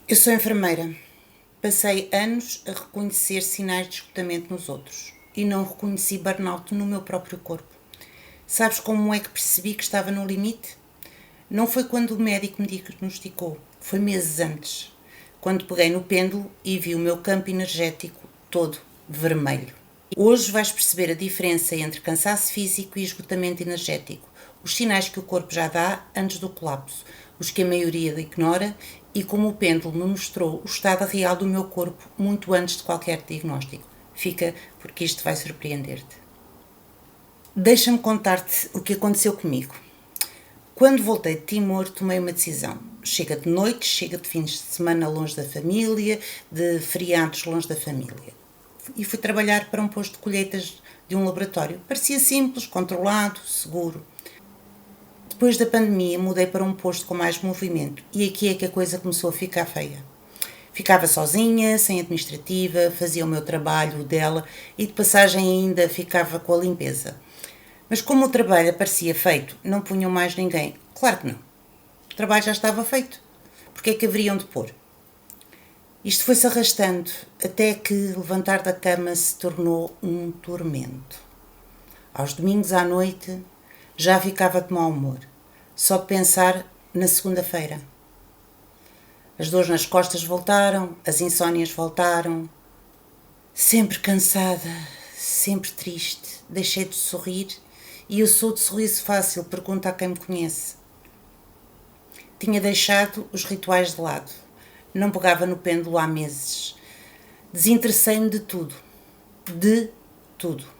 Eu sou enfermeira. Passei anos a reconhecer sinais de esgotamento nos outros e não reconheci burnout no meu próprio corpo. Sabes como é que percebi que estava no limite? Não foi quando o médico me diagnosticou, foi meses antes, quando peguei no pêndulo e vi o meu campo energético todo vermelho. Hoje vais perceber a diferença entre cansaço físico e esgotamento energético, os sinais que o corpo já dá antes do colapso, os que a maioria ignora e como o pêndulo me mostrou o estado real do meu corpo muito antes de qualquer diagnóstico. Fica, porque isto vai surpreender-te. Deixa-me contar-te o que aconteceu comigo. Quando voltei de Timor, tomei uma decisão. Chega de noite, chega de fins de semana longe da família, de feriados longe da família. E fui trabalhar para um posto de colheitas de um laboratório. Parecia simples, controlado, seguro. Depois da pandemia, mudei para um posto com mais movimento e aqui é que a coisa começou a ficar feia. Ficava sozinha, sem administrativa, fazia o meu trabalho, o dela e de passagem ainda ficava com a limpeza. Mas como o trabalho parecia feito, não punham mais ninguém. Claro que não. O trabalho já estava feito. Porque é que haveriam de pôr? Isto foi-se arrastando até que levantar da cama se tornou um tormento. Aos domingos à noite já ficava de mau humor, só de pensar na segunda-feira. As dores nas costas voltaram, as insónias voltaram. Sempre cansada, sempre triste, deixei de sorrir e eu sou de sorriso fácil, pergunta a quem me conhece. Tinha deixado os rituais de lado, não pegava no pêndulo há meses. Desinteressei-me de tudo. De tudo.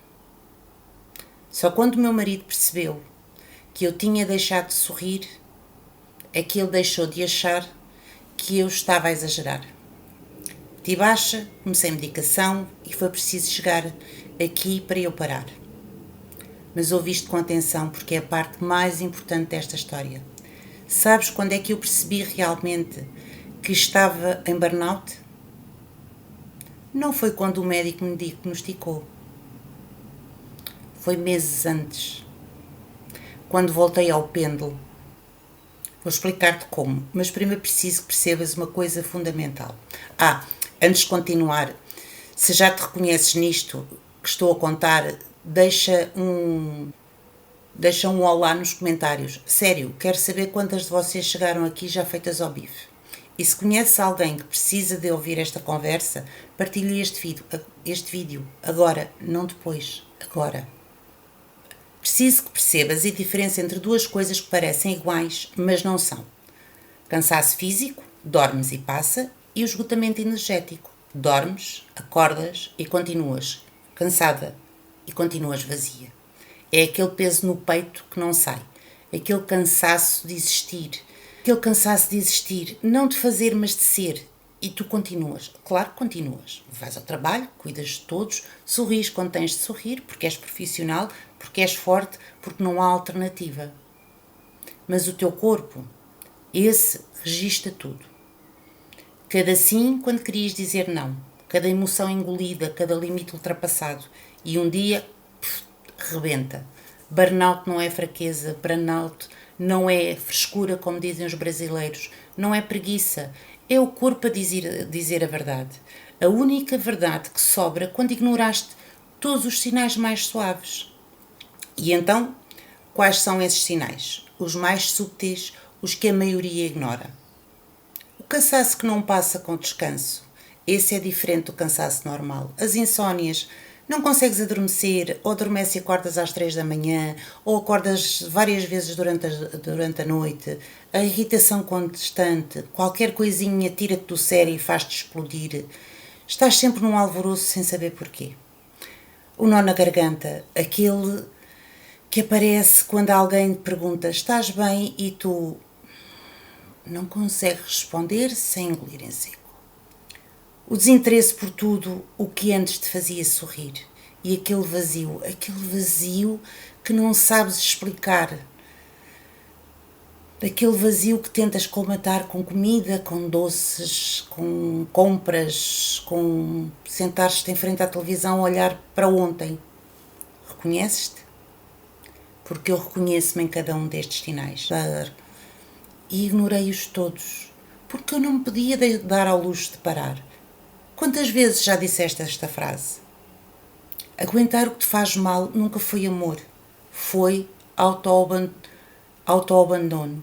Só quando meu marido percebeu que eu tinha deixado de sorrir, é que ele deixou de achar que eu estava a exagerar. Meti baixa, comecei medicação e foi preciso chegar aqui para eu parar. Mas ouvi isto com atenção porque é a parte mais importante desta história. Sabes quando é que eu percebi realmente que estava em burnout? Não foi quando o médico me diagnosticou. Foi meses antes. Quando voltei ao pêndulo. Vou explicar-te como, mas primeiro preciso que percebas uma coisa fundamental. Antes de continuar, se já te reconheces nisto que estou a contar, deixa um olá nos comentários. Sério, quero saber quantas de vocês chegaram aqui já feitas ao bife. E se conheces alguém que precisa de ouvir esta conversa, partilhe este vídeo. Agora, não depois. Agora. Preciso que percebas a diferença entre duas coisas que parecem iguais, mas não são. Cansaço físico, dormes e passa, e o esgotamento energético. Dormes, acordas e continuas cansada e continuas vazia. É aquele peso no peito que não sai. Aquele cansaço de existir. Aquele cansaço de existir, não de fazer, mas de ser. E tu continuas. Claro que continuas. Vais ao trabalho, cuidas de todos, sorris quando tens de sorrir, porque és profissional, porque és forte, porque não há alternativa. Mas o teu corpo, esse registra tudo. Cada sim quando querias dizer não. Cada emoção engolida, cada limite ultrapassado. E um dia, rebenta. Burnout não é fraqueza, burnout não é frescura, como dizem os brasileiros, não é preguiça, é o corpo a dizer a verdade. A única verdade que sobra quando ignoraste todos os sinais mais suaves. E então, quais são esses sinais? Os mais subtis, os que a maioria ignora. O cansaço que não passa com descanso. Esse é diferente do cansaço normal. As insónias, não consegues adormecer, ou adormeces e acordas às 3 da manhã, ou acordas várias vezes durante a noite, a irritação constante, qualquer coisinha tira-te do sério e faz-te explodir. Estás sempre num alvoroço sem saber porquê. O nó na garganta, aquele que aparece quando alguém te pergunta estás bem e tu não consegues responder sem engolir em seco. O desinteresse por tudo o que antes te fazia sorrir. E aquele vazio que não sabes explicar. Aquele vazio que tentas colmatar com comida, com doces, com compras, com sentar-te em frente à televisão a olhar para ontem. Reconheces-te? Porque eu reconheço-me em cada um destes sinais. E ignorei-os todos. porque eu não me podia dar ao luxo de parar. Quantas vezes já disseste esta frase? Aguentar o que te faz mal nunca foi amor. Foi autoabandono.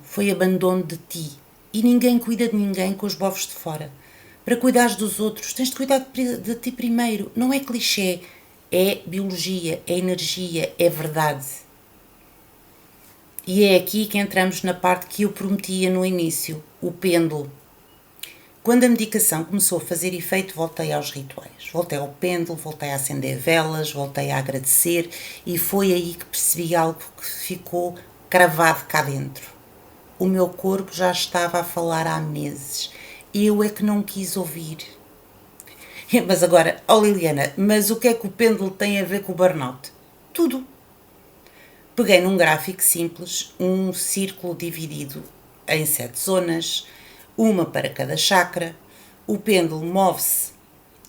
Foi abandono de ti. E ninguém cuida de ninguém com os bofos de fora. Para cuidares dos outros, tens de cuidar de ti primeiro. Não é clichê. É biologia, é energia, é verdade. E é aqui que entramos na parte que eu prometia no início, o pêndulo. Quando a medicação começou a fazer efeito, voltei aos rituais. Voltei ao pêndulo, voltei a acender velas, voltei a agradecer e foi aí que percebi algo que ficou cravado cá dentro. O meu corpo já estava a falar há meses. Eu é que não quis ouvir. Mas agora, Liliana, mas o que é que o pêndulo tem a ver com o burnout? Tudo. Peguei num gráfico simples, um círculo dividido em 7 zonas, uma para cada chakra. O pêndulo move-se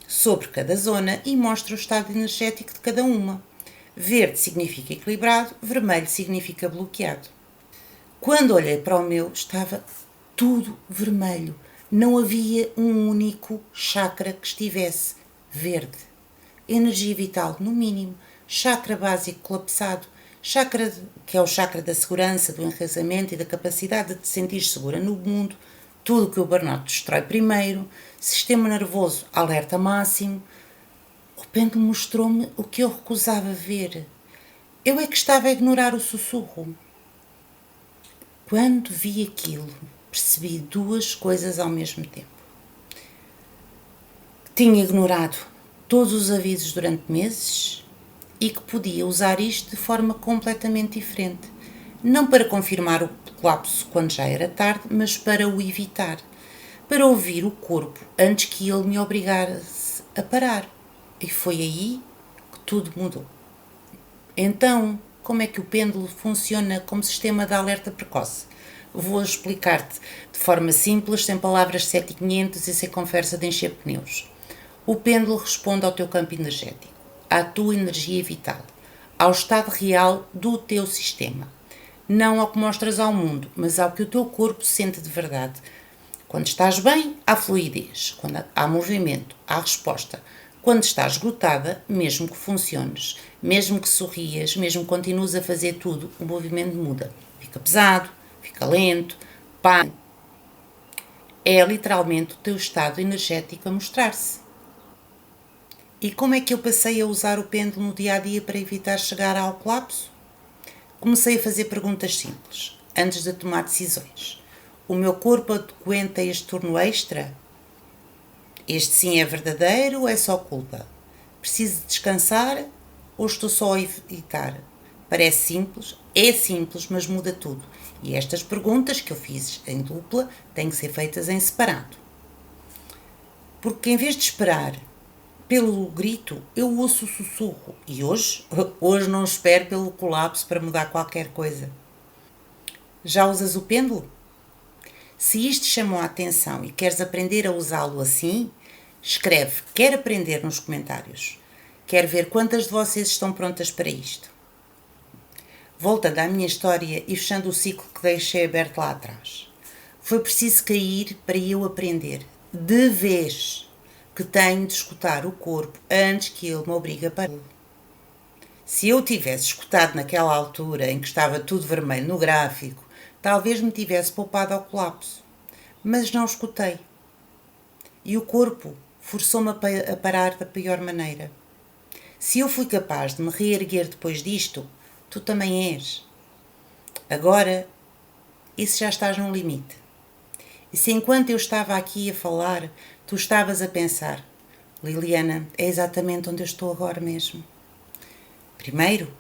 sobre cada zona e mostra o estado energético de cada uma. Verde significa equilibrado, vermelho significa bloqueado. Quando olhei para o meu, estava tudo vermelho. Não havia um único chakra que estivesse verde. Energia vital, no mínimo. Chakra básico colapsado. Chakra, que é o chakra da segurança, do enraizamento e da capacidade de te sentir segura no mundo. Tudo que o burnout destrói primeiro. Sistema nervoso, alerta máximo. O pêndulo mostrou-me o que eu recusava ver. Eu é que estava a ignorar o sussurro. Quando vi aquilo, percebi 2 coisas ao mesmo tempo. Tinha ignorado todos os avisos durante meses e que podia usar isto de forma completamente diferente. Não para confirmar o colapso quando já era tarde, mas para o evitar. Para ouvir o corpo antes que ele me obrigasse a parar. E foi aí que tudo mudou. Então, como é que o pêndulo funciona como sistema de alerta precoce? Vou explicar-te de forma simples, sem palavras 7.500 e sem conversa de encher pneus. O pêndulo responde ao teu campo energético, à tua energia vital, ao estado real do teu sistema. Não ao que mostras ao mundo, mas ao que o teu corpo sente de verdade. Quando estás bem, há fluidez. Quando há movimento, há resposta. Quando estás esgotada, mesmo que funciones, mesmo que sorrias, mesmo que continues a fazer tudo, o movimento muda. Fica pesado, fica lento, pá. É literalmente o teu estado energético a mostrar-se. E como é que eu passei a usar o pêndulo no dia a dia para evitar chegar ao colapso? Comecei a fazer perguntas simples, antes de tomar decisões. O meu corpo aguenta este turno extra? Este sim é verdadeiro ou é só culpa? Preciso descansar ou estou só a evitar? Parece simples, é simples, mas muda tudo. E estas perguntas que eu fiz em dupla têm que ser feitas em separado. Porque em vez de esperar pelo grito, eu ouço o sussurro. E hoje não espero pelo colapso para mudar qualquer coisa. Já usas o pêndulo? Se isto chamou a atenção e queres aprender a usá-lo assim, escreve "quer aprender" nos comentários. Quero ver quantas de vocês estão prontas para isto. Voltando à minha história e fechando o ciclo que deixei aberto lá atrás. Foi preciso cair para eu aprender, de vez, que tenho de escutar o corpo antes que ele me obrigue a parar. Se eu tivesse escutado naquela altura em que estava tudo vermelho no gráfico, talvez me tivesse poupado ao colapso. Mas não escutei. E o corpo forçou-me a parar da pior maneira. Se eu fui capaz de me reerguer depois disto, tu também és. Agora, isso já estás num limite. E se enquanto eu estava aqui a falar, tu estavas a pensar, Liliana, é exatamente onde eu estou agora mesmo. Primeiro,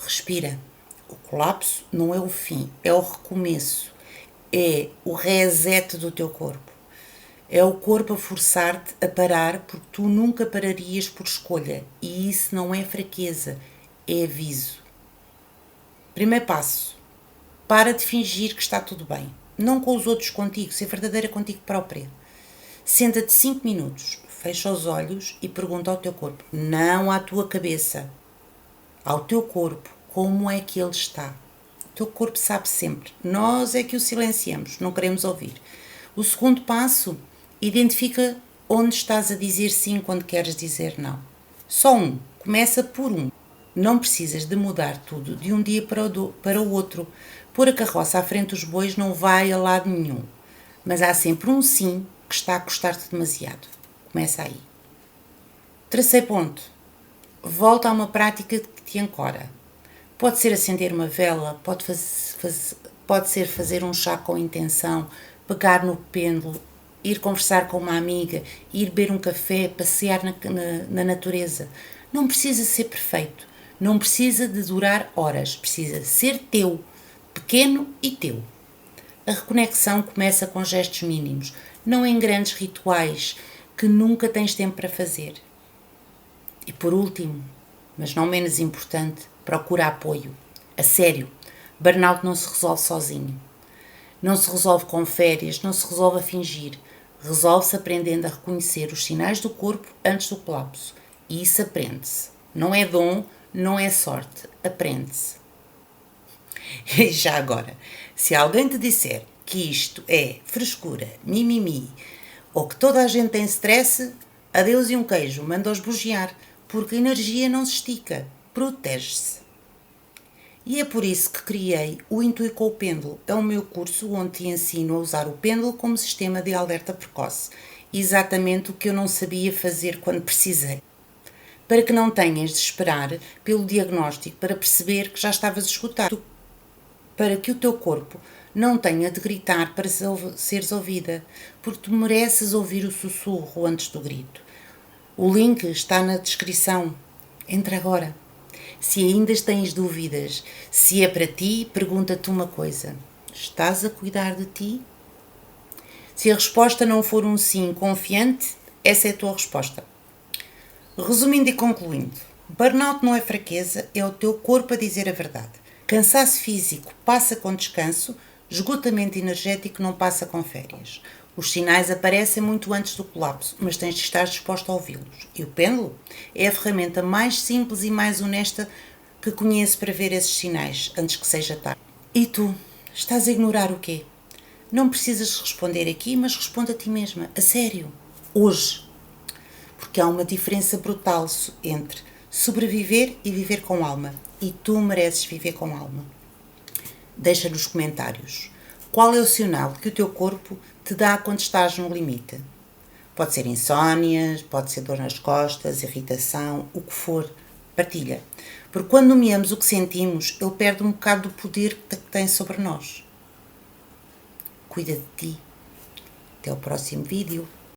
respira. O colapso não é o fim, é o recomeço. É o reset do teu corpo. É o corpo a forçar-te a parar porque tu nunca pararias por escolha. E isso não é fraqueza, é aviso. Primeiro passo. Para de fingir que está tudo bem. Não com os outros, contigo. Ser verdadeira contigo própria. Senta-te 5 minutos. Fecha os olhos e pergunta ao teu corpo. Não à tua cabeça. Ao teu corpo. Como é que ele está? teu corpo sabe sempre. Nós é que o silenciamos, não queremos ouvir. O segundo passo, identifica onde estás a dizer sim quando queres dizer não. Só um. Começa por um. Não precisas de mudar tudo de um dia para o outro. Pôr a carroça à frente dos bois não vai a lado nenhum. Mas há sempre um sim que está a custar-te demasiado. Começa aí. Terceiro ponto. Volta a uma prática que te ancora. Pode ser acender uma vela, pode ser fazer um chá com intenção, pegar no pêndulo, ir conversar com uma amiga, ir beber um café, passear na natureza. Não precisa ser perfeito, não precisa de durar horas, precisa ser teu, pequeno e teu. A reconexão começa com gestos mínimos, não em grandes rituais que nunca tens tempo para fazer. E por último, mas não menos importante, procura apoio. A sério, burnout não se resolve sozinho. Não se resolve com férias, não se resolve a fingir. Resolve-se aprendendo a reconhecer os sinais do corpo antes do colapso. E isso aprende-se. Não é dom, não é sorte. Aprende-se. E já agora, se alguém te disser que isto é frescura, mimimi, ou que toda a gente tem stress, adeus e um queijo, manda-os bugiar, porque a energia não se estica, protege-se. E é por isso que criei o Intui com o Pêndulo. É o meu curso onde te ensino a usar o pêndulo como sistema de alerta precoce. Exatamente o que eu não sabia fazer quando precisei. Para que não tenhas de esperar pelo diagnóstico para perceber que já estavas esgotado. Para que o teu corpo não tenha de gritar para seres ouvida, porque tu mereces ouvir o sussurro antes do grito. O link está na descrição. Entra agora. Se ainda tens dúvidas, se é para ti, pergunta-te uma coisa. Estás a cuidar de ti? Se a resposta não for um sim confiante, essa é a tua resposta. Resumindo e concluindo, burnout não é fraqueza, é o teu corpo a dizer a verdade. Cansaço físico passa com descanso, esgotamento energético não passa com férias. Os sinais aparecem muito antes do colapso, mas tens de estar disposto a ouvi-los. E o pêndulo é a ferramenta mais simples e mais honesta que conheço para ver esses sinais, antes que seja tarde. E tu, estás a ignorar o quê? Não precisas responder aqui, mas responde a ti mesma, a sério, hoje. Porque há uma diferença brutal entre sobreviver e viver com alma. E tu mereces viver com alma. Deixa nos comentários. Qual é o sinal que o teu corpo te dá quando estás no limite? Pode ser insónias, pode ser dor nas costas, irritação, o que for. Partilha. Porque quando nomeamos o que sentimos, ele perde um bocado do poder que tem sobre nós. Cuida de ti. Até o próximo vídeo.